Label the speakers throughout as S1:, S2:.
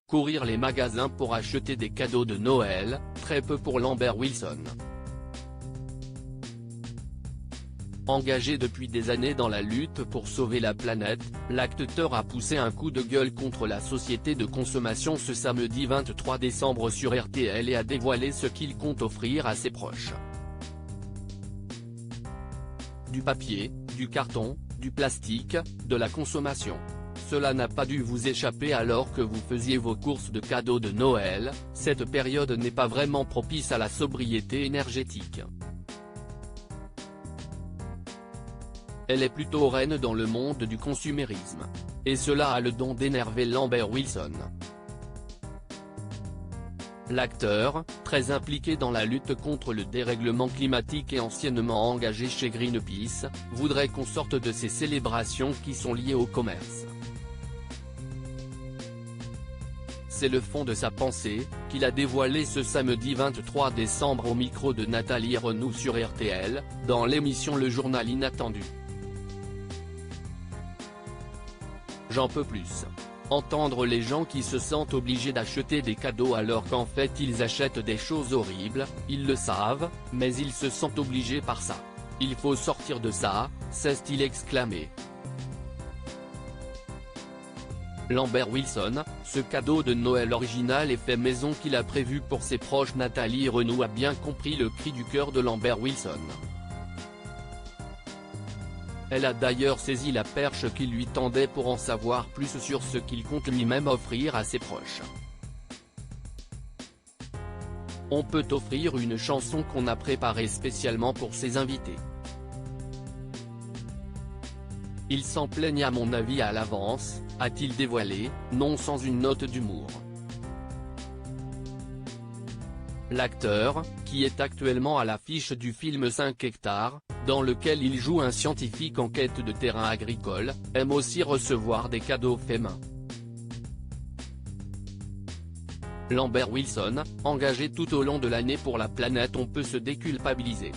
S1: Courir les magasins pour acheter des cadeaux de Noël, très peu pour Lambert Wilson. Engagé depuis des années dans la lutte pour sauver la planète, l'acteur a poussé un coup de gueule contre la société de consommation ce samedi 23 décembre sur RTL et a dévoilé ce qu'il compte offrir à ses proches. Du papier, du carton, du plastique, de la consommation. Cela n'a pas dû vous échapper alors que vous faisiez vos courses de cadeaux de Noël, cette période n'est pas vraiment propice à la sobriété énergétique. Elle est plutôt reine dans le monde du consumérisme. Et cela a le don d'énerver Lambert Wilson. L'acteur, très impliqué dans la lutte contre le dérèglement climatique et anciennement engagé chez Greenpeace, voudrait qu'on sorte de ces célébrations qui sont liées au commerce. C'est le fond de sa pensée, qu'il a dévoilé ce samedi 23 décembre au micro de Nathalie Renaud sur RTL, dans l'émission Le Journal Inattendu. J'en peux plus. Entendre les gens qui se sentent obligés d'acheter des cadeaux alors qu'en fait ils achètent des choses horribles, ils le savent, mais ils se sentent obligés par ça. Il faut sortir de ça, s'est-il exclamé. Lambert Wilson, ce cadeau de Noël original et fait maison qu'il a prévu pour ses proches. Nathalie Renaud a bien compris le cri du cœur de Lambert Wilson. Elle a d'ailleurs saisi la perche qui lui tendait pour en savoir plus sur ce qu'il compte lui-même offrir à ses proches. On peut offrir une chanson qu'on a préparée spécialement pour ses invités. Il s'en plaignent à mon avis à l'avance, a-t-il dévoilé, non sans une note d'humour. L'acteur, qui est actuellement à l'affiche du film 5 hectares, dans lequel il joue un scientifique en quête de terrain agricole, aime aussi recevoir des cadeaux faits main. Lambert Wilson, engagé tout au long de l'année pour la planète. On peut se déculpabiliser.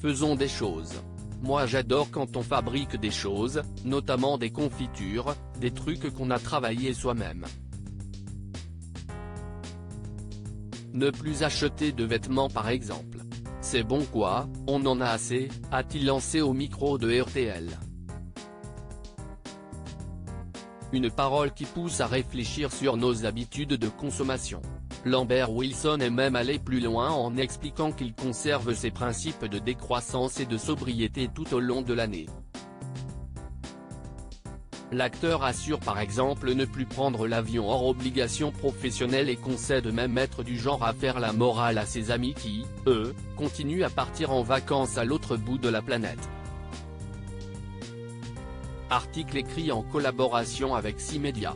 S1: Faisons des choses. Moi j'adore quand on fabrique des choses, notamment des confitures, des trucs qu'on a travaillé soi-même. Ne plus acheter de vêtements par exemple. C'est bon quoi, on en a assez, a-t-il lancé au micro de RTL. Une parole qui pousse à réfléchir sur nos habitudes de consommation. Lambert Wilson est même allé plus loin en expliquant qu'il conserve ses principes de décroissance et de sobriété tout au long de l'année. L'acteur assure par exemple ne plus prendre l'avion hors obligation professionnelle et concède même être du genre à faire la morale à ses amis qui, eux, continuent à partir en vacances à l'autre bout de la planète. Article écrit en collaboration avec 6 médias.